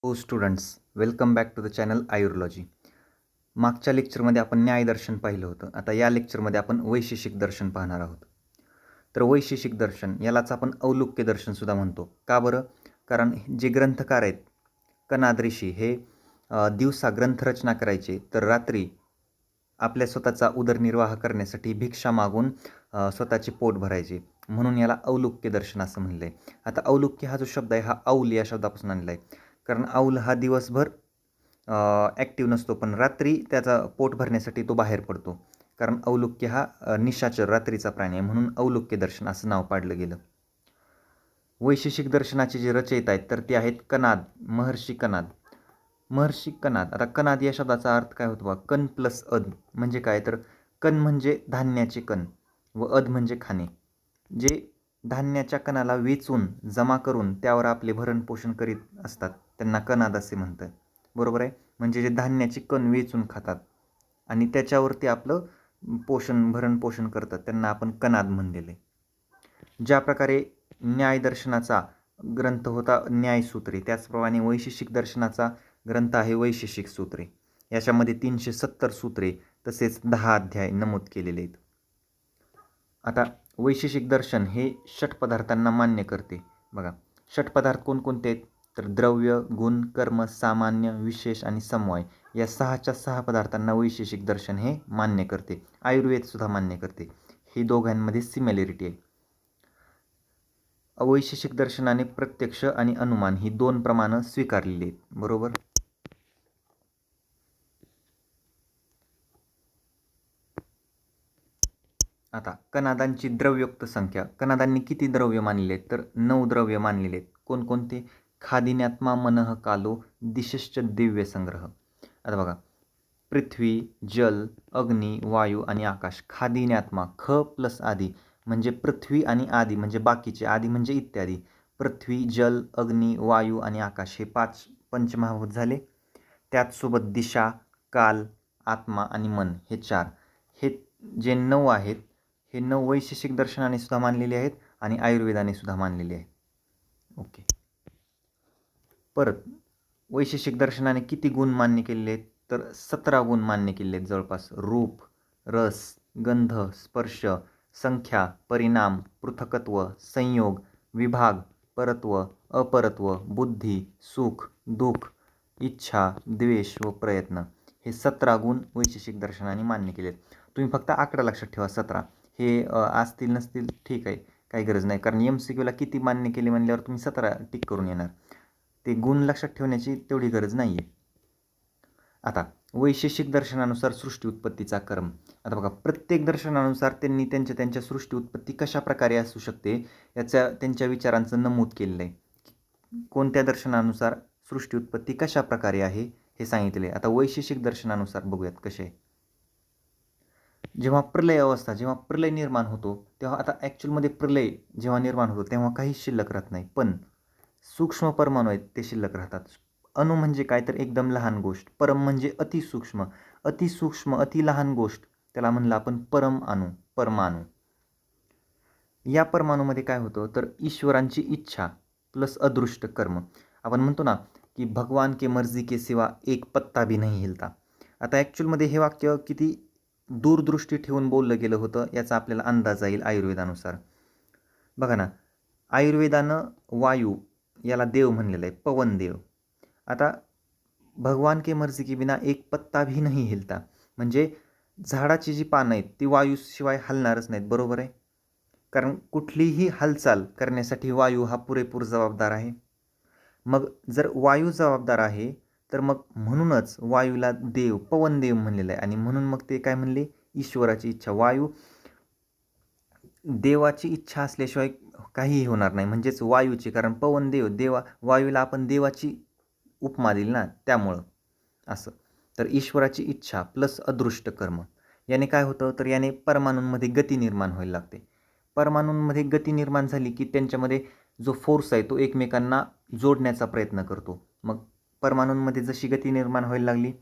हो students, welcome back to the channel आयुर्लॉजी. मागच्या लेक्चरमध्ये आपण न्यायदर्शन पाहिलं होतं. आता या लेक्चरमध्ये आपण वैशेषिक दर्शन पाहणार आहोत. तर वैशेषिक दर्शन यालाच आपण औलुक्य दर्शनसुद्धा म्हणतो. का बरं? कारण जे ग्रंथकार आहेत कणाद ऋषी हे दिवसा ग्रंथरचना करायचे, तर रात्री आपल्या स्वतःचा उदरनिर्वाह करण्यासाठी भिक्षा मागून स्वतःचे पोट भरायचे. म्हणून याला औलुक्य दर्शन असं म्हणलं आहे. आता औलुक्य हा जो शब्द आहे हा औल या शब्दापासून आणला आहे. कारण औल हा दिवसभर ॲक्टिव्ह नसतो, पण रात्री त्याचा पोट भरण्यासाठी तो बाहेर पडतो. कारण औलुक्य हा निशाचर रात्रीचा प्राणी आहे, म्हणून औलुक्य दर्शन असं नाव पाडलं गेलं. वैशेषिक दर्शनाचे जे रचयिता आहेत तर ते आहेत कणाद, महर्षी कणाद. महर्षी कणाद. आता कणाद या शब्दाचा अर्थ काय होतो बा? कण प्लस अद म्हणजे काय? तर कण म्हणजे धान्याचे कण व अद म्हणजे खाणे. जे धान्याच्या कणाला वेचून जमा करून त्यावर आपले भरणपोषण करीत असतात त्यांना कणाद असे म्हणतात. बरोबर आहे? म्हणजे जे धान्याचे कण वेचून खातात आणि त्याच्यावरती आपलं भरणपोषण करतात त्यांना आपण कणाद म्हणलेले. ज्या प्रकारे न्यायदर्शनाचा ग्रंथ होता न्यायसूत्रे, त्याचप्रमाणे वैशेषिक दर्शनाचा ग्रंथ आहे वैशेषिक सूत्रे. याच्यामध्ये 370 सूत्रे तसेच 10 अध्याय नमूद केलेले आहेत. आता वैशेषिक दर्शन हे षटपदार्थांना मान्य करते. बघा, षटपदार्थ कोणकोणते आहेत? तर द्रव्य, गुण, कर्म, सामान्य, विशेष आणि समवाय या 6च्या 6 पदार्थांना वैशेषिक दर्शन हे मान्य करते. आयुर्वेदसुद्धा मान्य करते. ही दोघांमध्ये सिमिलॅरिटी आहे. अवैशेषिक दर्शनाने प्रत्यक्ष आणि अनुमान ही 2 प्रमाणं स्वीकारलेली आहेत. बरोबर? आता कणादांची द्रव्योक्त संख्या. कणादांनी किती द्रव्य मानले आहेत? तर 9 द्रव्य मानलेले आहेत. कोणकोणते? खादिन्यात्मा मनः कालो दिशश्च दिव्य संग्रह. आता बघा, पृथ्वी, जल, अग्नी, वायू आणि आकाश. खादिन्यात्मा ख प्लस आदी म्हणजे पृथ्वी आणि आदी म्हणजे बाकीचे, आदी म्हणजे इत्यादी. पृथ्वी, जल, अग्नी, वायू आणि आकाश हे 5 पंचमहाभूत झाले. त्याचसोबत दिशा, काल, आत्मा आणि मन हे 4. हे जे 9 आहेत हे 9 वैशेषिक दर्शनाने सुद्धा मानलेले आहेत आणि आयुर्वेदाने सुद्धा मानलेले आहेत. ओके. परत वैशेषिक दर्शनाने किती गुण मान्य केलेले आहेत? तर 17 गुण मान्य केलेले आहेत जवळपास. रूप, रस, गंध, स्पर्श, संख्या, परिणाम, पृथकत्व, संयोग, विभाग, परत्व, अपरत्व, बुद्धी, सुख, दुःख, इच्छा, द्वेष व प्रयत्न हे 17 गुण वैशेषिक दर्शनाने मान्य केले आहेत. तुम्ही फक्त आकडा लक्षात ठेवा 17. हे असतील नसतील ठीक आहे, काही गरज नाही. कारण MCQला किती मान्य केले म्हणल्यावर तुम्ही 17 टिक करून येणार. ते गुण लक्षात ठेवण्याची तेवढी गरज नाही आहे. आता वैशेषिक दर्शनानुसार सृष्टी उत्पत्तीचा क्रम. आता बघा, प्रत्येक दर्शनानुसार त्यांनी त्यांच्या सृष्टी उत्पत्ती कशा प्रकारे असू शकते त्यांच्या विचारांचं नमूद केलेलं आहे. कोणत्या दर्शनानुसार सृष्टी उत्पत्ती कशा प्रकारे आहे हे सांगितले. आता वैशेषिक दर्शनानुसार बघूयात कसे. जेव्हा प्रलय अवस्था, जेव्हा प्रलय निर्माण होतो तेव्हा, आता ॲक्च्युअलमध्ये प्रलय जेव्हा निर्माण होतो तेव्हा काहीच शिल्लक राहत नाही, पण सूक्ष्म परमाणू आहेत ते शिल्लक राहतात. अणु म्हणजे काय? तर एकदम लहान गोष्ट. परम म्हणजे अतिसूक्ष्म. अतिसूक्ष्म अति लहान गोष्ट त्याला म्हणलं आपण परमाणू. या परमाणूमध्ये काय होतं? तर ईश्वरांची इच्छा प्लस अदृष्ट कर्म. आपण म्हणतो ना की भगवान के मर्जी के सिवा एक पत्ता भी नहीं हिलता. आता ॲक्च्युअलमध्ये हे वाक्य किती दूरदृष्टी ठेवून बोललं गेलं होतं याचा आपल्याला अंदाज येईल आयुर्वेदानुसार. बघा ना, आयुर्वेदानं वायू याला देव म्हणलेलं आहे, पवन देव. आता भगवान के मर्जी के बिना एक पत्ता भी नहीं हिलता म्हणजे झाडाची जी पानं आहेत ती वायूशिवाय हलणारच नाहीत. बरोबर आहे? कारण कुठलीही हालचाल करण्यासाठी वायू हा पुरेपूर जबाबदार आहे. मग जर वायू जबाबदार आहे तर मग म्हणूनच वायूला देव, पवनदेव म्हणलेलं आहे. आणि म्हणून मग ते काय म्हणले? ईश्वराची इच्छा. वायू देवाची इच्छा असल्याशिवाय काहीही होणार नाही, म्हणजेच वायूची. कारण पवनदेव वायूला आपण देवाची उपमा दिली ना, त्यामुळं असं. तर ईश्वराची इच्छा प्लस अदृष्ट कर्म याने काय होतं? तर याने परमाणूंमध्ये गती निर्माण व्हायला लागते. परमाणूंमध्ये गती निर्माण झाली की त्यांच्यामध्ये जो फोर्स आहे तो एकमेकांना जोडण्याचा प्रयत्न करतो. मग परमाणूंमध्ये जशी गती निर्माण व्हायला लागली,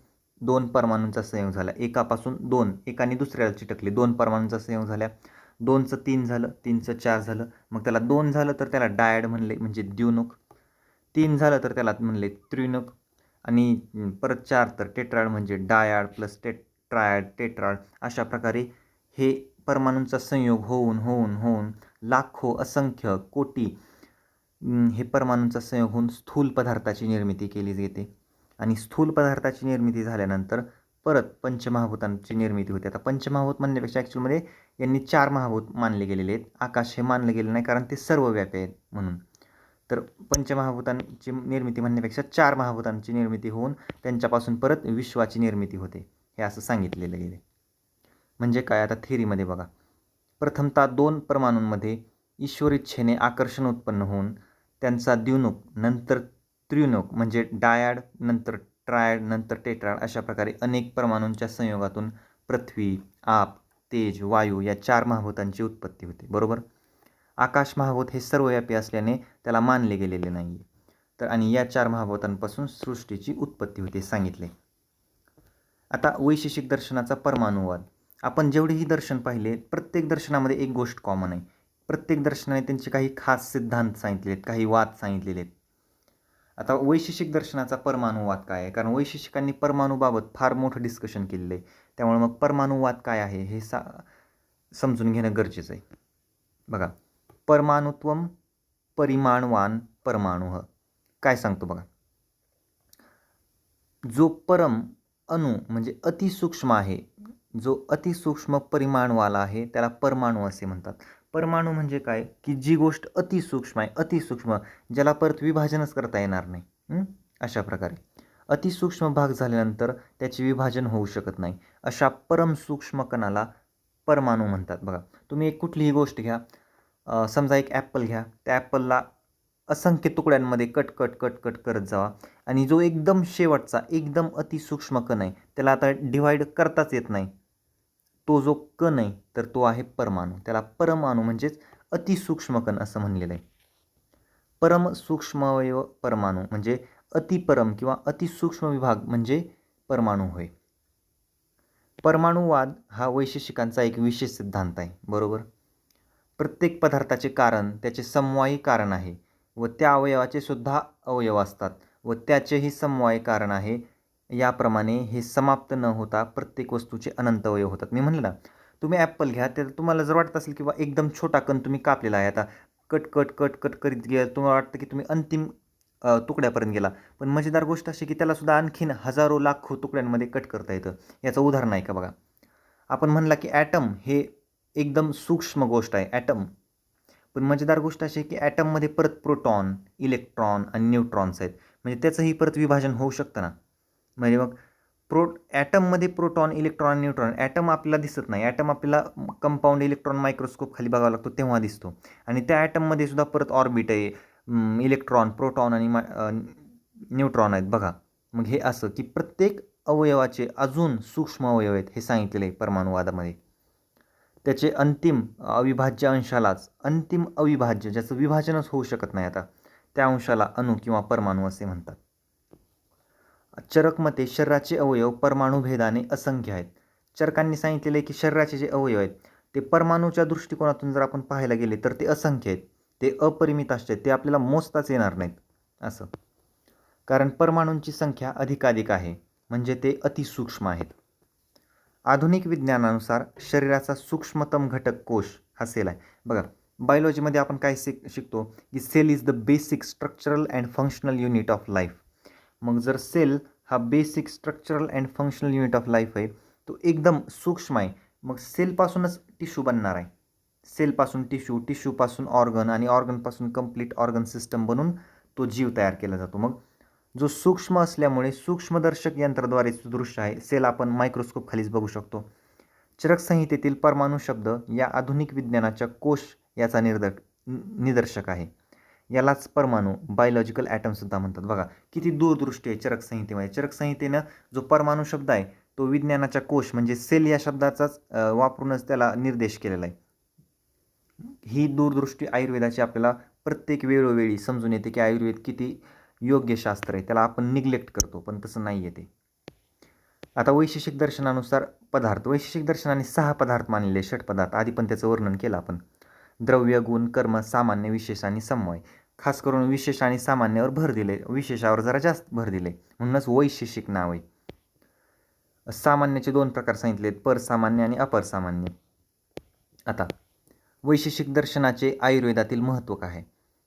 2 परमाणूंचा संयोग झाला. एकापासून 2, एकाने दुसऱ्याला चिटकले. 2 परमाणूंचा संयोग झाला. 2चं 3 झालं, 3चं 4 झालं. मग त्याला 2 झालं तर त्याला डायड म्हणले, म्हणजे द्विणुक. 3 झालं तर त्याला म्हणले त्रिनक, आणि परत 4 तर टेट्राड म्हणजे डायाड प्लस ट्रायड टेट्राड. अशा प्रकारे हे परमाणूंचा संयोग होऊन होऊन होऊन लाखो असंख्य कोटी हे परमाणूंचा संयोग होऊन स्थूल पदार्थाची निर्मिती केली जाते. आणि स्थूल पदार्थाची निर्मिती झाल्यानंतर परत पंचमहाभूतांची निर्मिती होते. आता पंचमहाभूत म्हणण्यापेक्षा ॲक्च्युअलमध्ये यांनी 4 महाभूत मानले गेलेले आहेत. आकाश हे मानलं गेलं नाही कारण ते सर्वव्यापी आहेत म्हणून. तर पंचमहाभूतांची निर्मिती म्हणण्यापेक्षा 4 महाभूतांची निर्मिती होऊन त्यांच्यापासून परत विश्वाची निर्मिती होते, हे असं सांगितलेलं गेले. म्हणजे काय, आता थेरीमध्ये बघा, प्रथमतः 2 परमाणूंमध्ये ईश्वर इच्छेने आकर्षण उत्पन्न होऊन त्यांचा द्विनुक, नंतर त्रिनुक म्हणजे डायाड, नंतर ट्रायड, नंतर टेट्राड, अशा प्रकारे अनेक परमाणूंच्या संयोगातून पृथ्वी, आप, तेज, वायू या 4 महाभूतांची उत्पत्ती होते. बरोबर. आकाश महाभूत हे सर्वव्यापी असल्याने त्याला मानले गेलेले नाही. तर आणि या 4 महाभूतांपासून सृष्टीची उत्पत्ती होते सांगितले. आता वैशेषिक दर्शनाचा परमाणुवाद. आपण जेवढेही दर्शन पाहिले, प्रत्येक दर्शनामध्ये एक गोष्ट कॉमन आहे. प्रत्येक दर्शनाने त्यांचे काही खास सिद्धांत सांगितलेले आहेत, काही वाद सांगितलेले आहेत. आता वैशेषिक दर्शनाचा परमाणुवाद काय आहे, कारण वैशेषिकांनी परमाणूबाबत फार मोठं डिस्कशन केलेलं आहे. त्यामुळे मग परमाणुवाद काय आहे हे समजून घेणं गरजेचं आहे. बघा, परमाणुत्वम परिमाणवान परमाणु काय सांगतो बघा. जो परम अणु म्हणजे अतिसूक्ष्म आहे, जो अतिसूक्ष्म परिमाणवाला आहे त्याला परमाणु असे म्हणतात. परमाणु म्हणजे काय, की जी गोष्ट अतिसूक्ष्म आहे, अतिसूक्ष्म, ज्याला परत विभाजनच करता येणार नाही. अशा प्रकारे अतिसूक्ष्म भाग झाल्यानंतर त्याचे विभाजन होऊ शकत नाही, अशा परमसूक्ष्म कणाला परमाणु म्हणतात. बघा, तुम्ही एक कुठलीही गोष्ट घ्या, समजा एक ॲपल घ्या, त्या ॲपलला असंख्य तुकड्यांमध्ये कट कट कट कट करत जावा, आणि जो एकदम शेवटचा एकदम अतिसूक्ष्म कण आहे त्याला आता डिवाईड करताच येत नाही, तो जो कण आहे तर तो आहे परमाणु. त्याला परमाणु म्हणजेच अतिसूक्ष्म कण असं म्हणलेलं आहे. परमसूक्ष्मवयव परमाणु म्हणजे अतिपरम किंवा अतिसूक्ष्म विभाग म्हणजे परमाणु होय. परमाणुवाद हा वैशेषिकांचा एक विशेष सिद्धांत आहे. बरोबर. प्रत्येक पदार्थाचे कारण त्याचे समवायी कारण आहे व त्या अवयवाचे सुद्धा अवयव असतात व त्याचेही समवायी कारण आहे. याप्रमाणे हे समाप्त न होता प्रत्येक वस्तूचे अनंत अवयव होतात. मी म्हणलं ना, तुम्ही ॲपल घ्या, तर तुम्हाला जर वाटत असेल किंवा एकदम छोटा कण तुम्ही कापलेला आहे, आता कट कट कट कट करीत गेला, तुम्हाला वाटतं की तुम्ही अंतिम तुकड्यापर्यंत गेला, पण मजेदार गोष्ट अशी की त्यालासुद्धा आणखीन हजारो लाखो तुकड्यांमध्ये कट करता येतं. याचं उदाहरण आहे का बघा. आपण म्हणला की ॲटम हे एकदम सूक्ष्म गोष्ट आहे, ॲटम. पण मजेदार गोष्ट अशी आहे की ॲटममध्ये परत प्रोटॉन, इलेक्ट्रॉन आणि न्यूट्रॉन्स आहेत, म्हणजे त्याचंही परत विभाजन होऊ शकतं ना. म्हणजे मग ॲटममध्ये प्रोटॉन, इलेक्ट्रॉन, न्यूट्रॉन. ॲटम आपल्याला दिसत नाही, ॲटम आपल्याला कंपाऊंड इलेक्ट्रॉन मायक्रोस्कोप खाली बघावा लागतो तेव्हा दिसतो, आणि त्या ॲटममध्ये सुद्धा परत ऑर्बिट आहे, इलेक्ट्रॉन, प्रोटॉन आणि न्यूट्रॉन आहेत. बघा, मग हे असं की प्रत्येक अवयवाचे अजून सूक्ष्म अवयव आहेत हे सांगितलेले आहे परमाणुवादामध्ये. त्याचे अंतिम अविभाज्य अंशालाच अंतिम अविभाज्य, ज्याचं विभाजनच होऊ शकत नाही आता, त्या अंशाला अणु किंवा परमाणु असे म्हणतात. चरकमते शरीराचे अवयव परमाणुभेदाने असंख्य आहेत. चरकांनी सांगितलेले आहे की शरीराचे जे अवयव आहेत ते परमाणूच्या दृष्टिकोनातून जर आपण पाहायला गेले तर ते असंख्य आहेत, ते अपरिमित असतात, ते आपल्याला मोजताच येणार नाहीत असं. कारण परमाणूंची संख्या अधिकाधिक आहे, म्हणजे ते अतिसूक्ष्म आहेत. आधुनिक विज्ञानानुसार शरीराचा सूक्ष्मतम घटक कोश हा सेल आहे. बघा, बायोलॉजीमध्ये आपण काय शिकतो की cell is the basic structural and functional unit of life. मग जर सेल हा basic structural and functional unit of life आहे, तो एकदम सूक्ष्म आहे, मग सेलपासूनच टिश्यू बनणार आहे. सेलपासून टिश्यू, टिश्यूपासून ऑर्गन आणि ऑर्गनपासून कंप्लीट ऑर्गन सिस्टम बनून तो जीव तयार केला जातो. मग जो सूक्ष्म असल्यामुळे सूक्ष्मदर्शक यंत्राद्वारे दृश्य आहे, सेल आपण मायक्रोस्कोप खालीच बघू शकतो. चरक संहितेतील परमाणु शब्द या आधुनिक विज्ञानाच्या कोश याचा निदर्शक आहे. यालाच परमाणु, बायोलॉजिकल ॲटमसुद्धा म्हणतात. बघा किती दूरदृष्टी आहे चरक संहितेमध्ये. चरक संहितेनं जो परमाणु शब्द आहे तो विज्ञानाच्या कोश म्हणजे सेल या शब्दाचाच वापरूनच त्याला निर्देश केलेला आहे. ही दूरदृष्टी आयुर्वेदाची आपल्याला प्रत्येक वेळोवेळी समजून येते की आयुर्वेद किती योग्य शास्त्र आहे. त्याला आपण निग्लेक्ट करतो, पण तसं नाही आहे ते. आता वैशेषिक दर्शनानुसार पदार्थ. वैशेषिक दर्शनाने 6 पदार्थ मानलेले, 6 पदार्थ. आधी पण त्याचं वर्णन केलं आपण. द्रव्य, गुण, कर्म, सामान्य, विशेष आणि समवाय. खास करून विशेष आणि सामान्यावर भर दिले, विशेषावर जरा जास्त भर दिले, म्हणूनच वैशेषिक नाव आहे. सामान्याचे दोन प्रकार सांगितलेत, परसामान्य आणि अपरसामान्य. आता वैशेषिक दर्शनाचे आयुर्वेदातील महत्त्व काय आहे?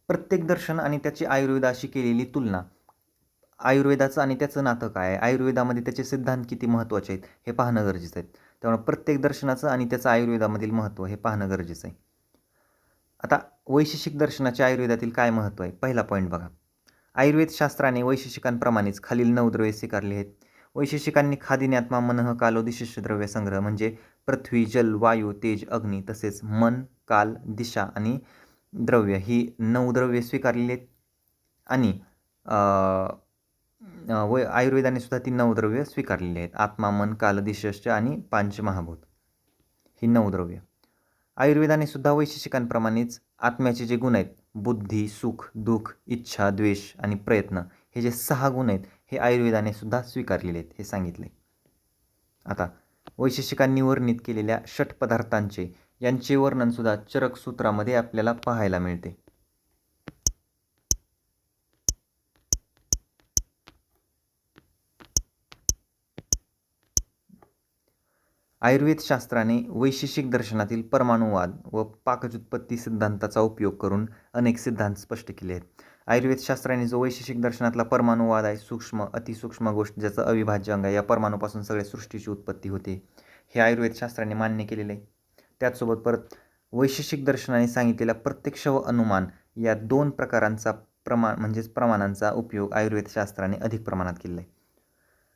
प्रत्येक दर्शन आणि त्याची आयुर्वेदाशी केलेली तुलना, आयुर्वेदाचं आणि त्याचं नातं काय आहे, आयुर्वेदामध्ये त्याचे सिद्धांत किती महत्त्वाचे आहेत हे पाहणं गरजेचं आहे. त्यामुळे प्रत्येक दर्शनाचं आणि त्याचं आयुर्वेदामधील महत्त्व हे पाहणं गरजेचं आहे. आता वैशेषिक दर्शनाचे आयुर्वेदातील काय महत्त्व आहे? पहिला पॉईंट बघा. आयुर्वेद शास्त्राने वैशेषिकांप्रमाणेच खालील 9 द्रव्ये स्वीकारली आहेत. वैशेषिकांनी खादीन्यात्मा मनः कालो दिशेष्य द्रव्य संग्रह म्हणजे पृथ्वी, जल, वायू, तेज, अग्नी तसेच मन, काल, दिशा आणि द्रव्य ही 9 द्रव्ये स्वीकारलेली आहेत. आणि आयुर्वेदाने सुद्धा ती 9 द्रव्य स्वीकारलेली आहेत. आत्मा, मन, काल, दिशेष्य आणि पंचमहाभूत ही 9 द्रव्य. आयुर्वेदाने सुद्धा वैशेषिकांप्रमाणेच आत्म्याचे जे गुण आहेत, बुद्धी, सुख, दुःख, इच्छा, द्वेष आणि प्रयत्न, हे जे 6 गुण आहेत हे आयुर्वेदाने सुद्धा स्वीकारलेले आहेत हे सांगितले. आता वैशेषिकांनी वर्णित केलेल्या षट पदार्थांचे यांचे वर्णनसुद्धा चरकसूत्रामध्ये आपल्याला पाहायला मिळते. आयुर्वेद शास्त्राने वैशेषिक दर्शनातील परमाणुवाद व पाकचुत्पत्ती सिद्धांताचा उपयोग करून अनेक सिद्धांत स्पष्ट केले आहेत. आयुर्वेद शास्त्राने जो वैशेषिक दर्शनातला परमाणुवाद आहे, सूक्ष्म अतिसूक्ष्म गोष्ट ज्याचं अविभाज्य अंग आहे, या परमाणूपासून सगळ्या सृष्टीची उत्पत्ती होते, हे आयुर्वेद शास्त्राने मान्य केलेले आहे. त्याचसोबत परत वैशेषिक दर्शनाने सांगितलेल्या प्रत्यक्ष व अनुमान या 2 प्रकारांचा प्रमाणांचा उपयोग आयुर्वेद शास्त्राने अधिक प्रमाणात केलेला आहे.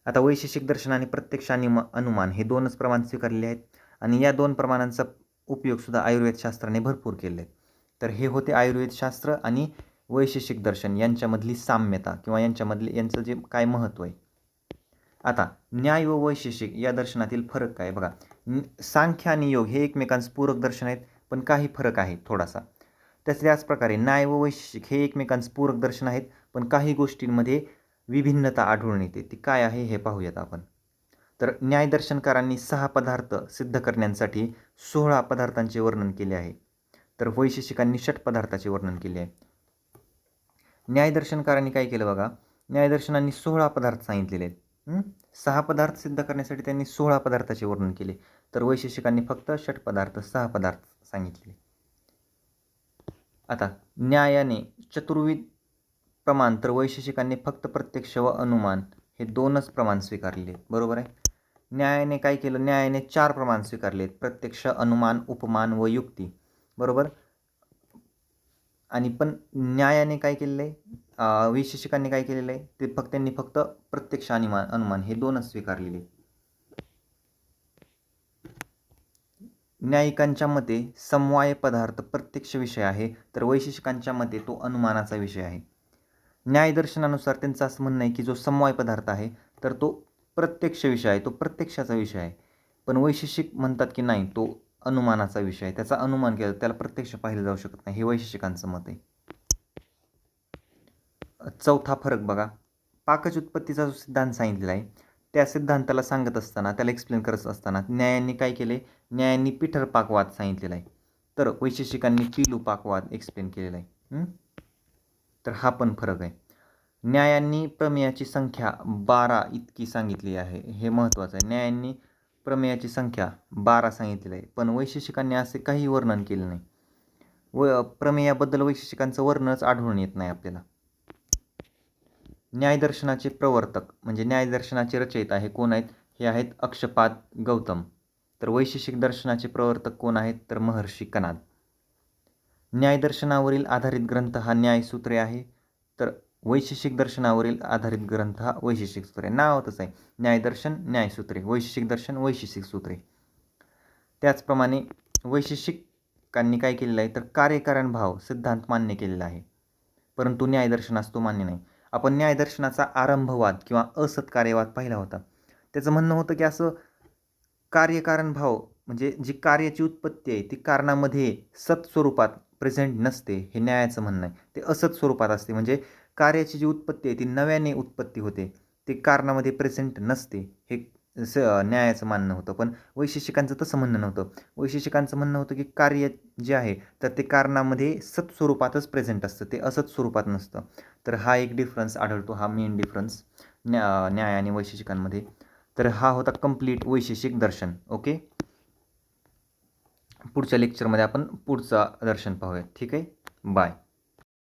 आता वैशेषिक दर्शन आणि प्रत्यक्ष आणि अनुमान हे 2च प्रमाण स्वीकारलेले आहेत आणि या 2 प्रमाणांचा उपयोगसुद्धा आयुर्वेदशास्त्राने भरपूर केले आहेत. तर हे होते आयुर्वेदशास्त्र आणि वैशेषिक दर्शन यांच्यामधली साम्यता किंवा यांचं जे काय महत्त्व आहे. आता न्याय व वैशेषिक या दर्शनातील फरक काय बघा. सांख्य आणि योग हे एकमेकांस पूरक दर्शन आहेत, पण काही फरक आहे थोडासा. त्याच प्रकारे न्याय व वैशेषिक हे एकमेकांस पूरक दर्शन आहेत, पण काही गोष्टींमध्ये विभिन्नता आढळून येते. ती काय आहे हे पाहूयात आपण. तर न्यायदर्शनकारांनी 6 पदार्थ सिद्ध करण्यासाठी 16 पदार्थांचे वर्णन केले आहे, तर वैशेषिकांनी षट पदार्थाचे वर्णन केले आहे. न्यायदर्शनकारांनी काय केलं बघा, न्यायदर्शनांनी 16 पदार्थ सांगितलेले आहेत. 6 पदार्थ सिद्ध करण्यासाठी त्यांनी 16 पदार्थाचे वर्णन केले, तर वैशेषिकांनी फक्त षट पदार्थ 6 पदार्थ सांगितले. आता न्यायाने चतुर्विध प्रमाण, तर वैशेषिकांनी फक्त प्रत्यक्ष व अनुमान हे 2च प्रमाण स्वीकारले, बरोबर आहे. न्यायाने काय केलं, न्यायाने 4 प्रमाण स्वीकारलेत, प्रत्यक्ष, अनुमान, उपमान व युक्ती, बरोबर. आणि पण न्यायाने काय केलेलं आहे, वैशेषिकांनी काय केलेलं आहे, ते त्यांनी फक्त प्रत्यक्ष आणि अनुमान हे 2च स्वीकारलेले. न्यायिकांच्या मते समवाय पदार्थ प्रत्यक्ष विषय आहे, तर वैशेषिकांच्या मते तो अनुमानाचा विषय आहे. न्यायदर्शनानुसार त्यांचं असं म्हणणं आहे की जो समवाय पदार्थ आहे तर तो प्रत्यक्ष विषय आहे, तो प्रत्यक्षाचा विषय आहे. पण वैशेषिक म्हणतात की नाही, तो अनुमानाचा विषय आहे, त्याचा अनुमान केला, त्याला प्रत्यक्ष पाहिलं जाऊ शकत नाही, हे वैशेषिकांचं मत आहे. चौथा फरक बघा, पाकचुत्पत्तीचा जो सिद्धांत सांगितलेला आहे त्या सिद्धांताला सांगत असताना, त्याला एक्सप्लेन करत असताना न्यायांनी काय केले, न्यायांनी पिठर पाकवाद सांगितलेला आहे, तर वैशेषिकांनी पिलू पाकवाद एक्सप्लेन केलेला आहे. तर हा पण फरक आहे. न्यायांनी प्रमेयाची संख्या 12 इतकी सांगितली आहे, हे महत्त्वाचं आहे. न्यायांनी प्रमेयाची संख्या 12 सांगितलेली आहे, पण वैशेषिकांनी असे काही वर्णन केले नाही. प्रमेयाबद्दल वैशेषिकांचं वर्णनच आढळून येत नाही आपल्याला. न्यायदर्शनाचे प्रवर्तक म्हणजे न्यायदर्शनाचे रचयिता हे कोण आहेत, हे आहेत अक्षपाद गौतम. तर वैशेषिक दर्शनाचे प्रवर्तक कोण आहेत, तर महर्षी कणाद. न्यायदर्शनावरील आधारित ग्रंथ हा न्यायसूत्रे आहे, तर वैशेषिक दर्शनावरील आधारित ग्रंथ हा वैशेषिक सूत्रे. नावातच आहे, न्यायदर्शन न्यायसूत्रे, वैशेषिक दर्शन वैशेषिक सूत्रे. त्याचप्रमाणे वैशेषिकांनी काय केलेलं आहे, तर कार्यकारण भाव सिद्धांत मान्य केलेला आहे, परंतु न्यायदर्शनास तो मान्य नाही. आपण न्यायदर्शनाचा आरंभवाद किंवा असत्कार्यवाद पाहिला होता. त्याचं म्हणणं होतं की असं कार्यकारण भाव म्हणजे जी कार्याची उत्पत्ती आहे ती कारणामध्ये सत्स्वरूपात प्रेझेंट नसते, हे न्यायाचं म्हणणं आहे. ते असत स्वरूपात असते, म्हणजे कार्याची जी उत्पत्ती आहे ती नव्याने उत्पत्ती होते, ते कारणामध्ये प्रेझेंट नसते, हे न्यायाचं मानणं होतं. पण वैशेषिकांचं तसं म्हणणं नव्हतं. वैशेषिकांचं म्हणणं होतं की कार्य जे आहे तर ते कारणामध्ये सत स्वरूपातच प्रेझेंट असतं, ते असत स्वरूपात नसतं. तर हा एक डिफरन्स आढळतो, हा मेन डिफरन्स न्याय आणि वैशेषिकांमध्ये. तर हा होता कंप्लीट वैशेषिक दर्शन. ओके, पुढच्या लेक्चरमध्ये आपण पुढचं दर्शन पाहूया. ठीक आहे, बाय.